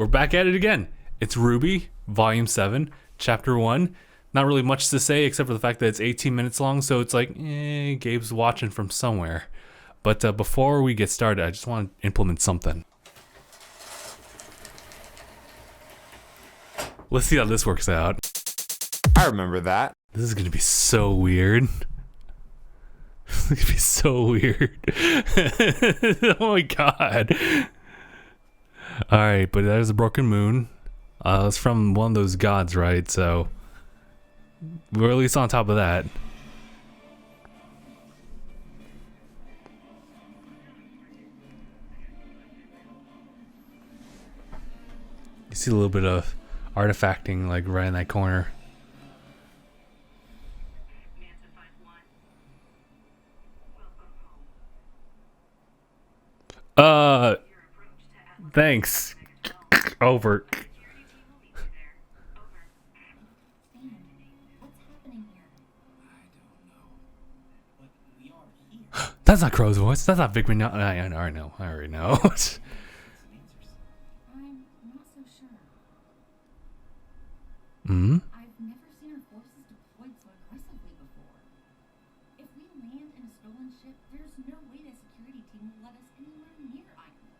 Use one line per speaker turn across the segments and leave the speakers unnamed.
we're back at it again. It's RWBY, Volume 7, Chapter 1. Not really much to say except for the fact that it's 18 minutes long, so it's like, Gabe's watching from somewhere. But before we get started, I just want to implement something. Let's see how this works out.
I remember that.
This is going to be so weird. This is going to be so weird. Oh my god. Alright, but that is a broken moon. It's from one of those gods, right? So we're at least on top of that. You see a little bit of artifacting like right in that corner. Thanks. Over. That's not Crow's voice. That's not Vic Mignogna. I already know. I already know.
I'm not so sure.
Hmm?
I've never seen our forces deployed so aggressively before. If we land in a stolen ship, there's no way the security team will let us anywhere near Ironwood.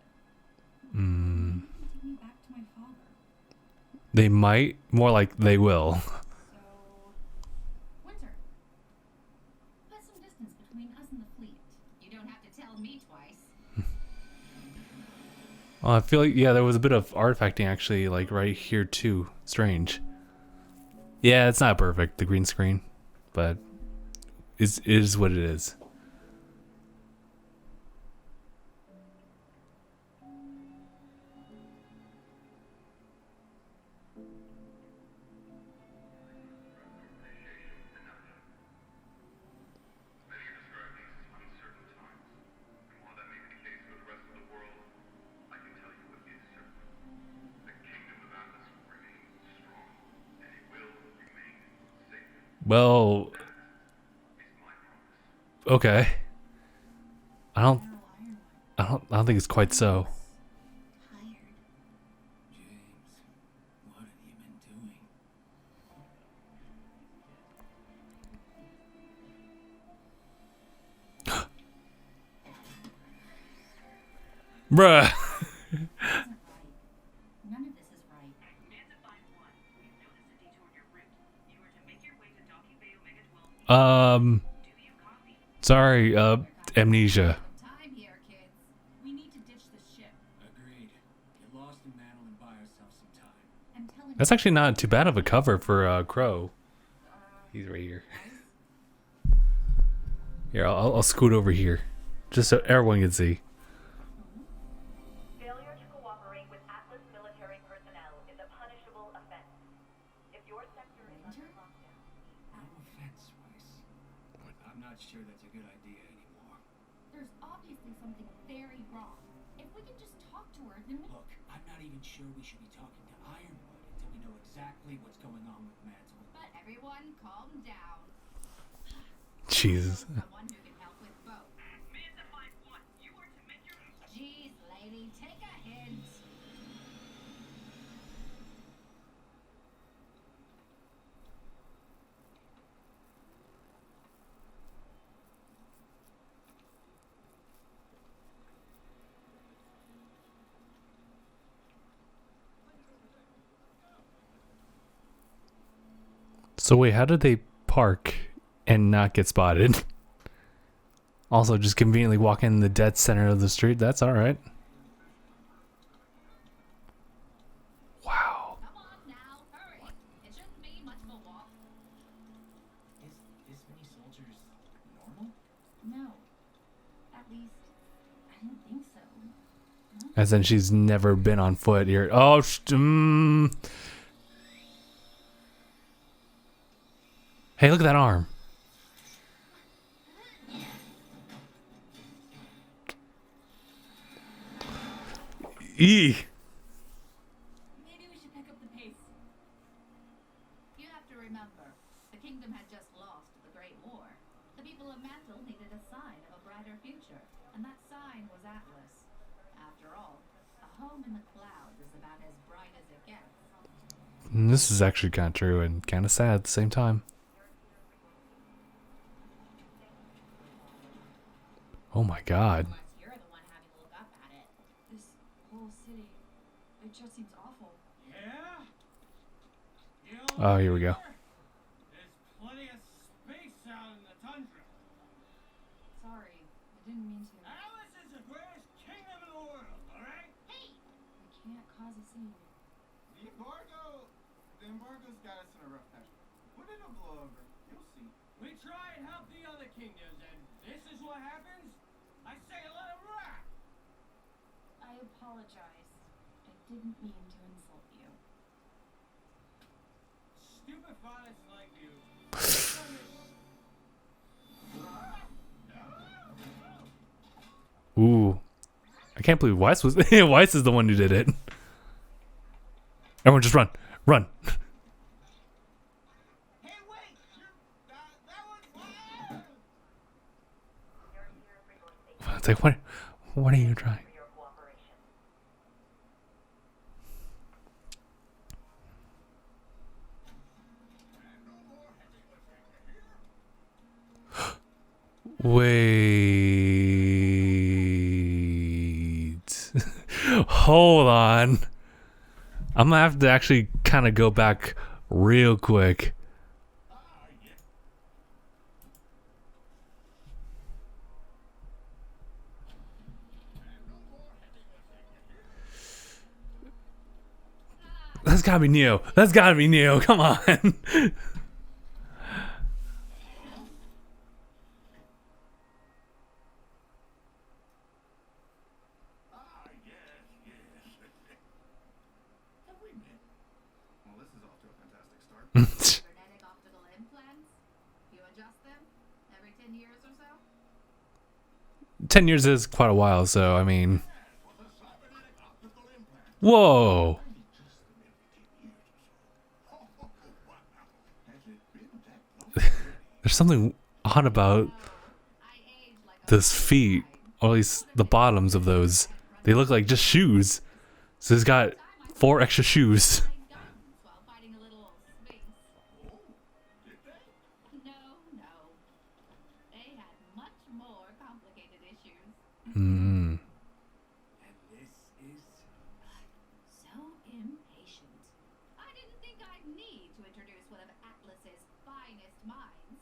Hmm.
You can take me back to my father.
They might. More like they will.
So, Winter, put some distance between us and the fleet. You don't have to tell me twice.
Well, I feel like, yeah, there was a bit of artifacting actually, like right here too. Strange. Yeah, it's not perfect, the green screen, but it is what it is. Well, okay. I don't think it's quite so.
Tired.
James, what have you been doing?
Bruh.
None of this is right.
Sorry, amnesia.
Time here, kids. We need to ditch the ship.
Agreed. Get lost in Mantle and buy ourselves some time.
I'm telling
That's actually not too bad of a cover for Crow. He's right here. Here, I'll scoot over here, just so everyone can see.
Failure to cooperate with Atlas military personnel is a punishable offense. If your sector is under lockdown,
No offense, Weiss. I'm not sure that's a good idea anymore.
There's obviously something very wrong. If we can just talk to her, then we...
Look, I'm not even sure we should be talking to Ironwood until we know exactly what's going on with Mantle.
But everyone, calm down.
Jesus.
Someone who can help with both. Jeez, lady, take a hint.
So wait, how did they park and not get spotted? Also, just conveniently walk in the dead center of the street. That's all right. Wow.
Come on now, hurry. It shouldn't be much of a walk.
Is this many soldiers normal?
No. At least, I didn't think so.
As in, she's never been on foot here. Oh, Hey, look at that arm. Maybe
we should pick up the pace. You have to remember, the kingdom had just lost the Great War. The people of Mantle needed a sign of a brighter future, and that sign was Atlas. After all, a home in the clouds is about as bright
And this is actually kind of true and kind of sad at the same time. Oh my god.
Unless you're the one having to look up at it.
This whole city, it just seems awful.
Yeah?
Oh, here we go.
There's plenty of space out in the tundra.
Sorry, I didn't mean to.
Alice is the greatest kingdom in the world, alright?
Hey!
I can't cause a scene.
The embargo's got us in a rough patch. But it'll blow over. You'll see.
We try and help the other kingdoms, and this is what happens? I say let it rock!
I apologize. I didn't mean to insult you.
Stupid fathers like you.
Ooh. I can't believe Weiss was Weiss is the one who did it. Everyone just run. Run.
Hey, wait! That was wild!
It's like what are you trying?
For your cooperation.
Wait. Hold on. I'm gonna have to actually kind of go back real quick. That's gotta be Neo. That's gotta be Neo. Come on.
Have we met? Well, this is off to a fantastic start.
Cybernetic optical implants? You adjust them every 10 years or so?
10 years is quite a while, so I mean. Whoa. There's something odd about
I age like a
those feet, or at least the bottoms of those. They look like just shoes. So he's got 4 extra shoes.
fine guns while fighting a little sphinx. No. They had much more complicated issues.
Hmm.
And this is...
So impatient. I didn't think I'd need to introduce one of Atlas's finest minds.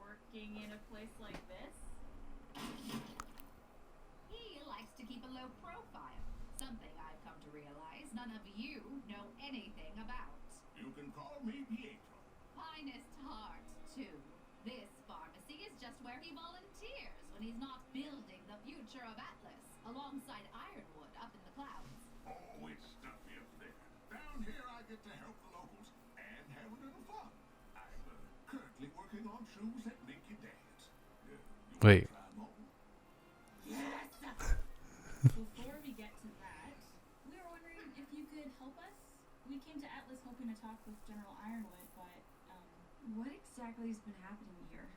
Working in a place like this?
He likes to keep a low profile. Something I've come to realize none of you know anything about.
You can call me Pietro.
Finest heart, too. This pharmacy is just where he volunteers when he's not building the future of Atlas alongside Ironwood up in the clouds.
Oh, it's stuffy up there. Down here, I get to help the locals and have a little fun. I'm currently working on shoes that make you dance. You
Wait.
try 'em on?
Yes!
Before we get to that, we were wondering if you could help us. We came to Atlas hoping to talk with General Ironwood, but, what exactly has been happening here?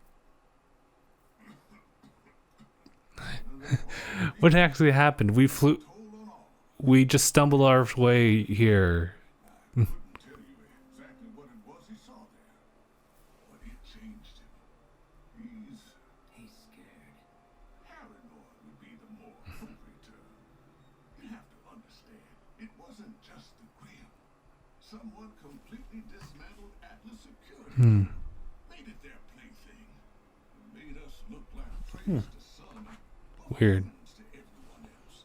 What actually happened? We flew.
Told on all.
We just stumbled our way here.
I couldn't tell you exactly what it was he saw there, but it changed him.
He's scared.
Paranoid would be the more appropriate term. You have to understand, it wasn't just the Grim. Someone completely dismantled Atlas security. Made it their plaything. Made us look like traitors to some, but
Weird.
villains to everyone else.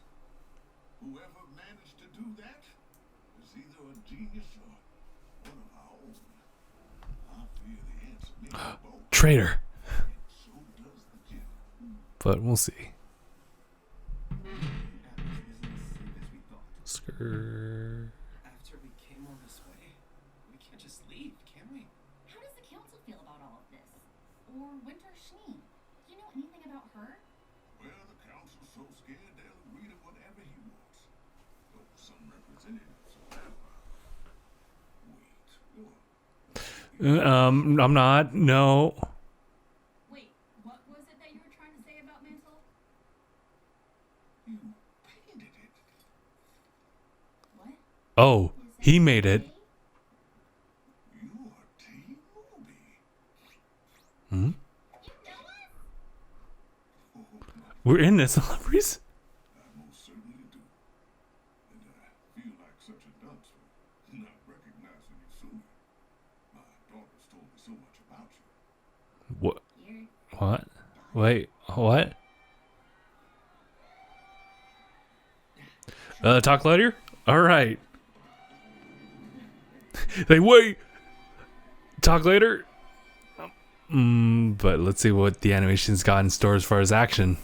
Whoever managed to do that was either a genius or one of our own. I fear the answer may be both.
Traitor.
And so does the general.
But we'll see.
Atlas isn't as safe as we thought.
Skrrr.
After we came all this way, we can't just leave, can we?
How does the council feel about all of this? Or Winter Schnee? Do you know anything about her?
Well, the council's so scared they'll agree to whatever he wants. Though some representatives will never. Wait,
I'm not. No.
Wait, what was it that you were trying to say about Mantle?
you painted it.
What?
Oh, he made it. We're in this, celebrities.
I most certainly do. And I feel like such a dunce for not recognizing you sooner. My daughter's told me so much about you.
What? What? Wait, what? Talk later? Alright. They wait! Talk later? But let's see what the animation's got in store as far as action.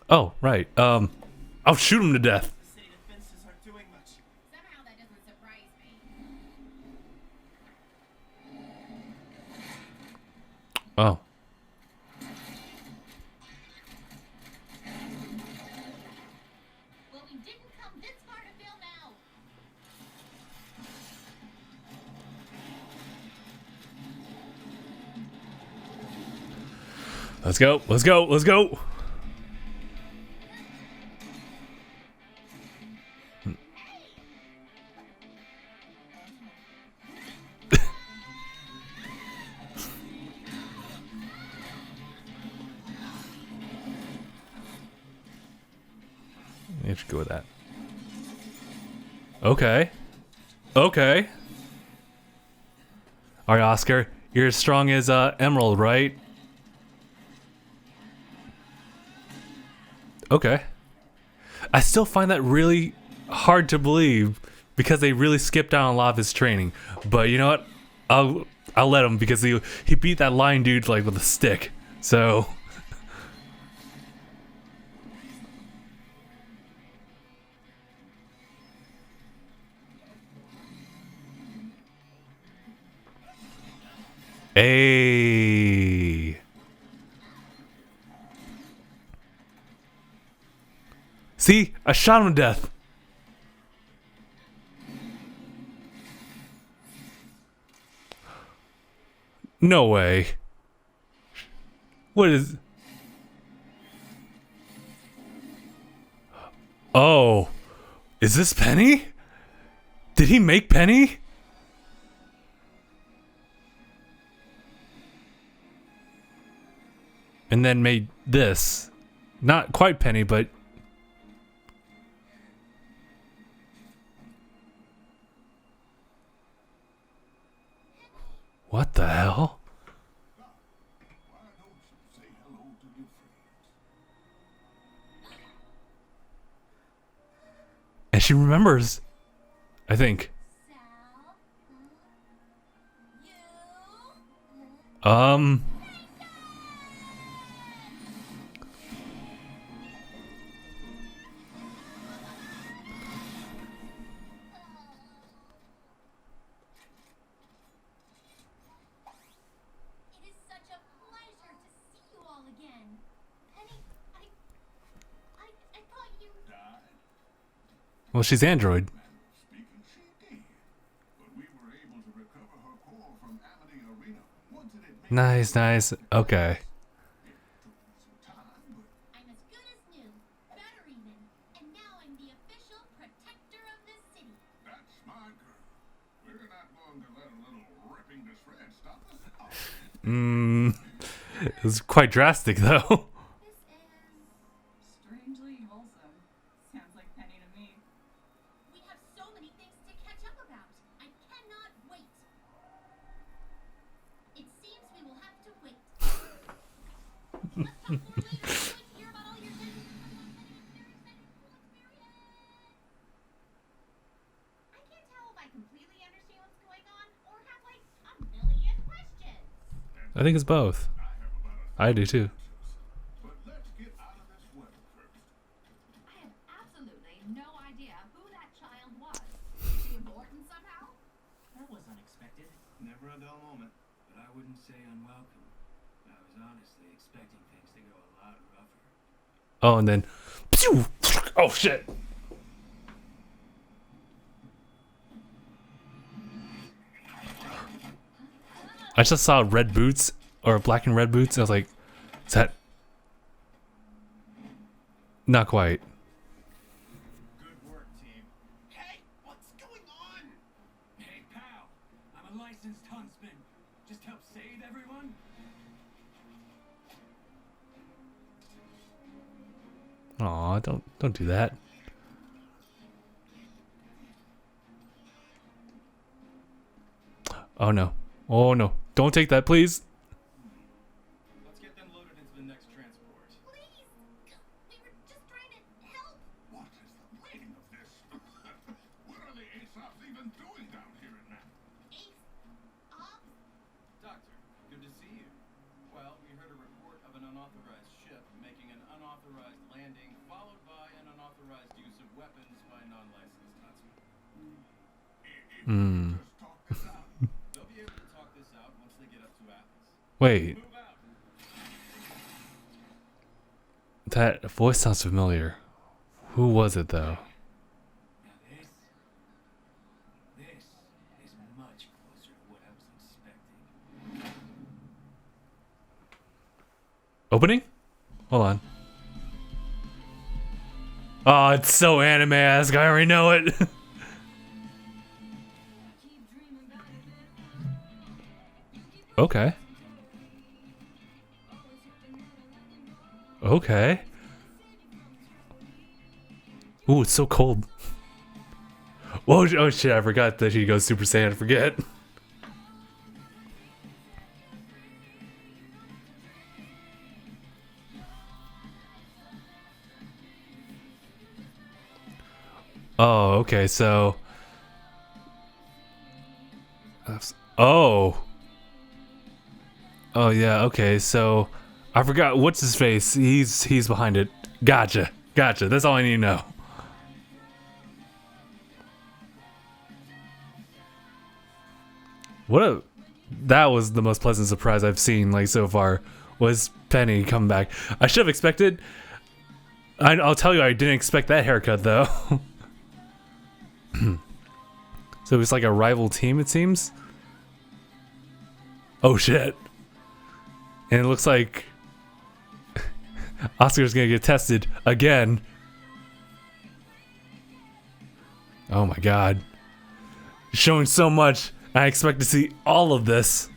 Oh, right. I'll shoot him to death.
City defenses aren't doing much.
Somehow that doesn't surprise me.
Oh.
Well, we didn't come this far to fail now.
Let's go. Let's go. Let's go. You should go with that. Okay. Okay. All right, Oscar. You're as strong as Emerald, right? Okay. I still find that really hard to believe because they really skipped down a lot of his training. But you know what? I'll let him because he beat that lion dude like with a stick. So Hey. See? I shot him to death. No way. What is... Oh. Is this Penny? Did he make Penny? And then made this. Not quite Penny, but... What the hell?
Why don't you say hello to your friends?
And she remembers. I think.
It is such a pleasure to see you all again. Penny, I thought you...
Died?
Well, she's android.
Speaking, she did. But we were able to recover her core from Amity Arena once it had made
Nice, nice. Okay.
some time, but
I'm as good as new, better even, and now I'm the official protector of the city.
that's my girl. We're not going to let a little ripping to shreds stop us.
It was quite drastic, though.
This is strangely wholesome. Sounds like Penny to me.
We have so many things to catch up about. I cannot wait. It seems we will have to wait. Let's talk more later. I'm going to hear about all your things. I'm very excited for the experience. I can't tell if I completely understand what's going on or have like a million questions.
I think it's both. I do too.
But let's get out of this weather first.
I have absolutely no idea who that child was. Is she important somehow?
That was unexpected. Never a dull moment. But I wouldn't say unwelcome. I was honestly expecting things to go a lot rougher.
Oh, and then... Pew! Oh, shit. I just saw red boots, or black and red boots. I was like, is that... Not quite.
Good work, team. Hey, what's going on? Hey, pal. I'm a licensed hunter.
Aw, don't do that. Oh no. Oh no. Don't take that, please.
Let's get them loaded into the next transport.
Please! We were just trying to help!
What is the meaning of this? What are the Aesop's even doing down here at night?
Ace, Ops,
Doctor, good to see you. Well, we heard a report of an unauthorized ship making an unauthorized landing, followed by an unauthorized use of weapons by non-licensed huntsmen.
Hmm.
Just talk this out.
They'll be able to talk this out once they get up to Atlas.
Wait.
Move out!
That voice sounds familiar. Who was it though?
Now this is much closer to what I was expecting.
Opening? Hold on. Oh, it's so anime-esque. I already know it. Okay. Okay. Ooh, it's so cold. Whoa, oh shit, I forgot that he goes Super Saiyan. I forget. Oh, okay, so... Oh. Oh, yeah, okay, so... I forgot, what's his face? He's behind it. Gotcha, that's all I need to know. That was the most pleasant surprise I've seen, like, so far, was Penny coming back. I should have expected... I'll tell you, I didn't expect that haircut, though. So it's like a rival team, it seems. Oh shit. And it looks like Oscar's gonna get tested again. Oh my god. Showing so much. I expect to see all of this.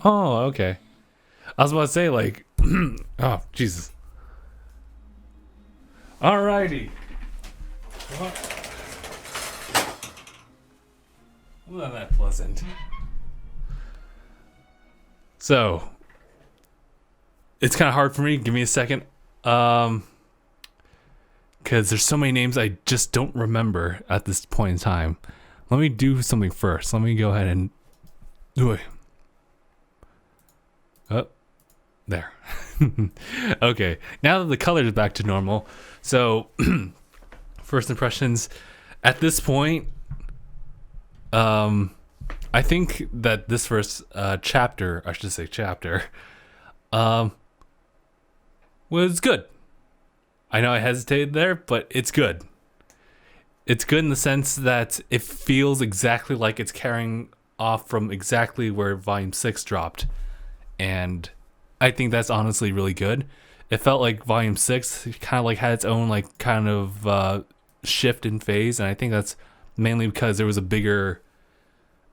Oh, okay. I was about to say, like, oh, Jesus. Alrighty. Wasn't that pleasant? So, it's kind of hard for me. Give me a second. Because there's so many names I just don't remember at this point in time. Let me do something first. Let me go ahead and do it. Oh, there. Okay, now that the color is back to normal, so first impressions at this point, I think that this first chapter, I should say chapter, was good. I know I hesitated there, but it's good. It's good in the sense that it feels exactly like it's carrying off from exactly where Volume 6 dropped. And I think that's honestly really good. It felt like Volume 6 kind of like had its own like kind of shift in phase. And I think that's mainly because there was a bigger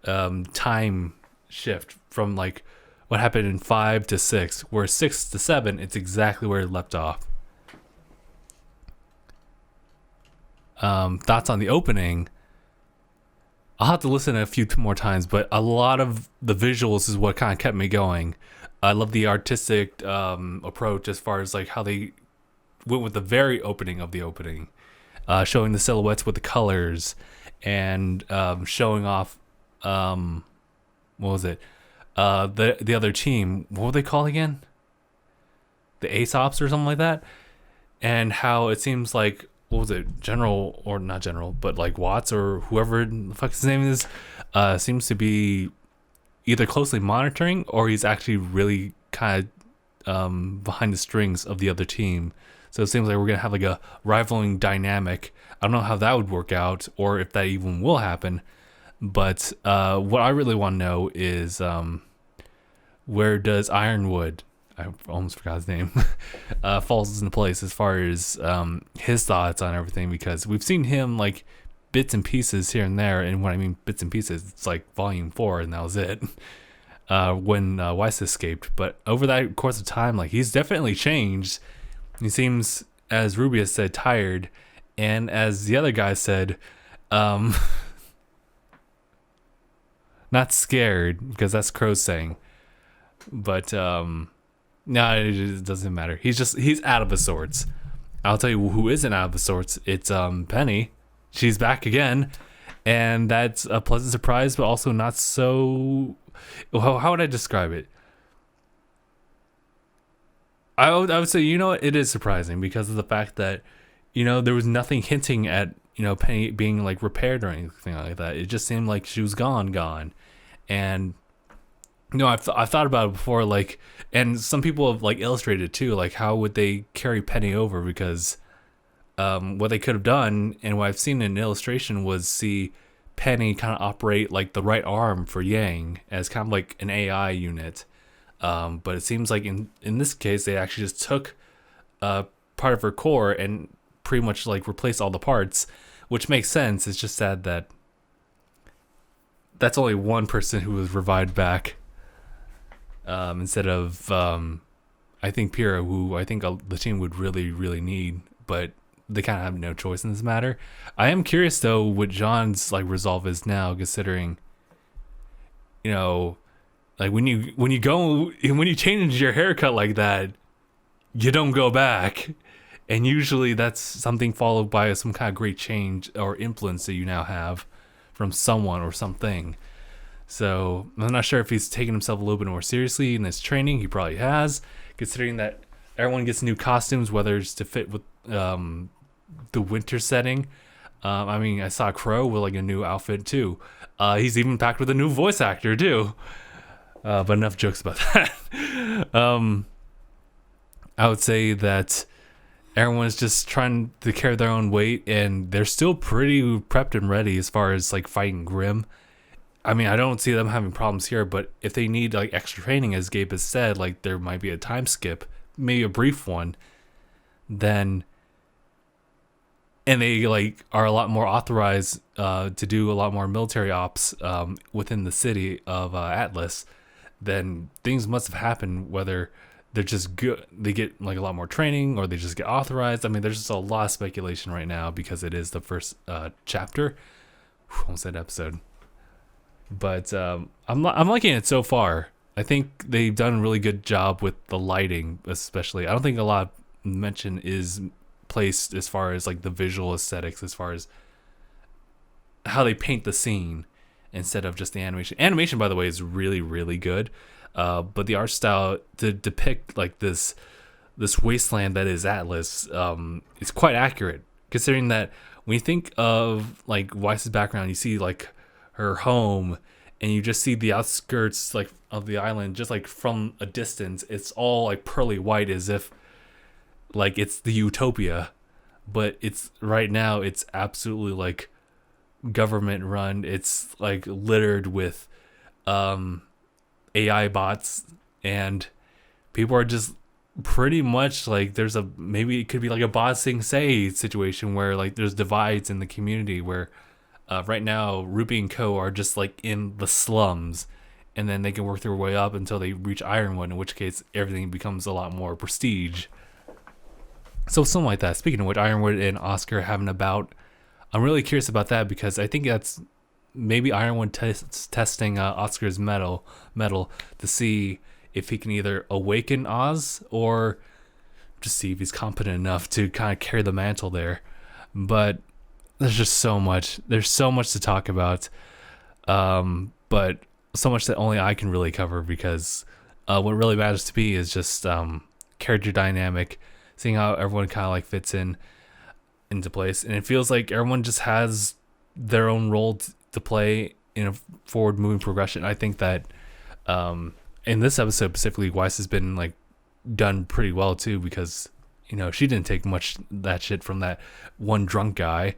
time shift from like what happened in 5 to 6. Where 6 to 7, it's exactly where it left off. Thoughts on the opening. I'll have to listen a few more times, but a lot of the visuals is what kind of kept me going. I love the artistic approach as far as like how they went with the very opening of the opening, showing the silhouettes with the colors and showing off what was it? The other team. What were they called again? The Aesops or something like that. And how it seems like, what was it, General, or not General, but like Watts or whoever the fuck his name is, seems to be either closely monitoring or he's actually really kind of behind the strings of the other team. So it seems like we're gonna have like a rivaling dynamic. I don't know how that would work out or if that even will happen. But what I really want to know is where does Ironwood, I almost forgot his name, falls into place as far as his thoughts on everything, because we've seen him like bits and pieces here and there, and when I mean bits and pieces, it's like Volume 4 and that was it. when Weiss escaped. But over that course of time, like, he's definitely changed. He seems, as Ruby has said, tired, and as the other guy said, not scared, because that's Crow's saying. But no, it doesn't matter. He's out of his sorts. I'll tell you who isn't out of his sorts. It's Penny. She's back again, and that's a pleasant surprise, but also not so. How would I describe it? I would say, you know what, it is surprising because of the fact that, you know, there was nothing hinting at, you know, Penny being like repaired or anything like that. It just seemed like she was gone. And you know, I've thought about it before, like, and some people have like illustrated too, like how would they carry Penny over, because what they could have done, and what I've seen in an illustration, was see Penny kind of operate like the right arm for Yang as kind of like an AI unit. But it seems like in this case, they actually just took part of her core and pretty much like replaced all the parts, which makes sense. It's just sad that that's only one person who was revived back, instead of I think Pyrrha, who I think the team would really, really need, but they kind of have no choice in this matter. I am curious though what John's like resolve is now, considering, you know, like when you change your haircut like that, you don't go back, and usually that's something followed by some kind of great change or influence that you now have from someone or something. So I'm not sure if he's taking himself a little bit more seriously in his training. He probably has, considering that everyone gets new costumes, whether it's to fit with the winter setting. I mean, I saw Crow with like a new outfit too. He's even packed with a new voice actor too. But enough jokes about that. I would say that everyone's just trying to carry their own weight, and they're still pretty prepped and ready as far as like fighting Grimm. I mean, I don't see them having problems here, but if they need like extra training, as Gabe has said, like there might be a time skip, maybe a brief one, then, and they like are a lot more authorized to do a lot more military ops within the city of Atlas, then things must have happened, whether they're just good, they get like a lot more training, or they just get authorized. I mean, there's just a lot of speculation right now because it is the first chapter. Almost said episode. But I'm liking it so far. I think they've done a really good job with the lighting, especially. I don't think a lot of mention is placed as far as like the visual aesthetics, as far as how they paint the scene instead of just the animation. Animation, by the way, is really, really good. But the art style to depict like this wasteland that is Atlas is quite accurate, considering that when you think of like Weiss's background, you see like her home, and you just see the outskirts like of the island just like from a distance. It's all like pearly white, as if like it's the utopia, but it's right now it's absolutely like government run. It's like littered with AI bots, and people are just pretty much like, there's a, maybe it could be like a Ba Sing Se situation where like there's divides in the community where right now Ruby and Co are just like in the slums, and then they can work their way up until they reach Ironwood, in which case everything becomes a lot more prestige. So something like that. Speaking of which, Ironwood and Oscar having a bout. I'm really curious about that, because I think that's maybe Ironwood testing Oscar's metal to see if he can either awaken Oz or just see if he's competent enough to kind of carry the mantle there. But there's just so much. There's so much to talk about, but so much that only I can really cover, because what really matters to me is just character dynamic, seeing how everyone kind of like fits into place, and it feels like everyone just has their own role to play in a forward moving progression. I think that in this episode specifically, Weiss has been like done pretty well too, because you know she didn't take much that shit from that one drunk guy.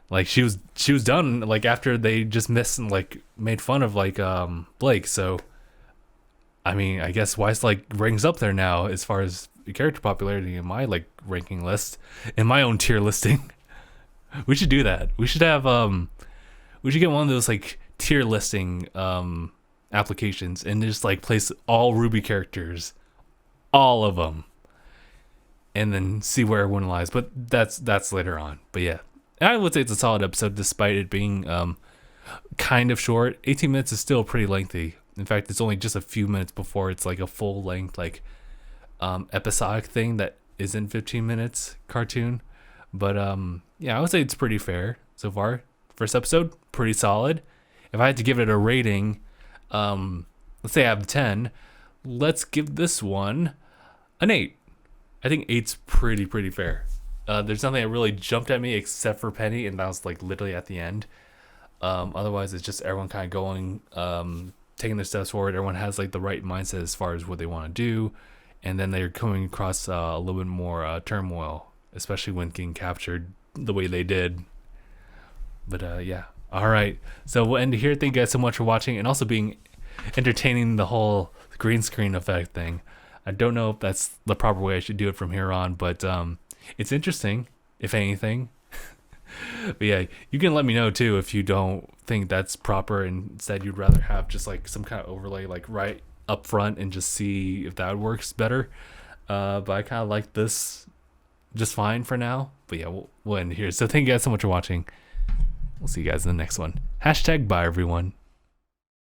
Like she was done like after they just missed and like made fun of like Blake. So I mean, I guess Weiss like ranks up there now as far as character popularity in my like ranking list, in my own tier listing. We should do that. We should have we should get one of those like tier listing applications and just like place all RWBY characters, all of them, and then see where everyone lies. But that's later on. But yeah, I would say it's a solid episode despite it being kind of short. 18 minutes is still pretty lengthy. In fact, it's only just a few minutes before it's like a full length like episodic thing that isn't 15 minutes cartoon. But yeah, I would say it's pretty fair so far. First episode, pretty solid. If I had to give it a rating, let's say out of 10, let's give this one an 8. I think 8's pretty fair. There's nothing that really jumped at me except for Penny, and that was like literally at the end. Otherwise, it's just everyone kind of going, taking their steps forward. Everyone has like the right mindset as far as what they want to do, and then they're coming across a little bit more turmoil, especially when getting captured the way they did. But yeah, all right. So we'll end here. Thank you guys so much for watching and also being entertaining the whole green screen effect thing. I don't know if that's the proper way I should do it from here on, but it's interesting, if anything. But yeah, you can let me know too if you don't think that's proper and instead you'd rather have just like some kind of overlay like right up front and just see if that works better. But I kind of like this just fine for now. But yeah, we'll end here. So thank you guys so much for watching. We'll see you guys in the next one. #bye everyone.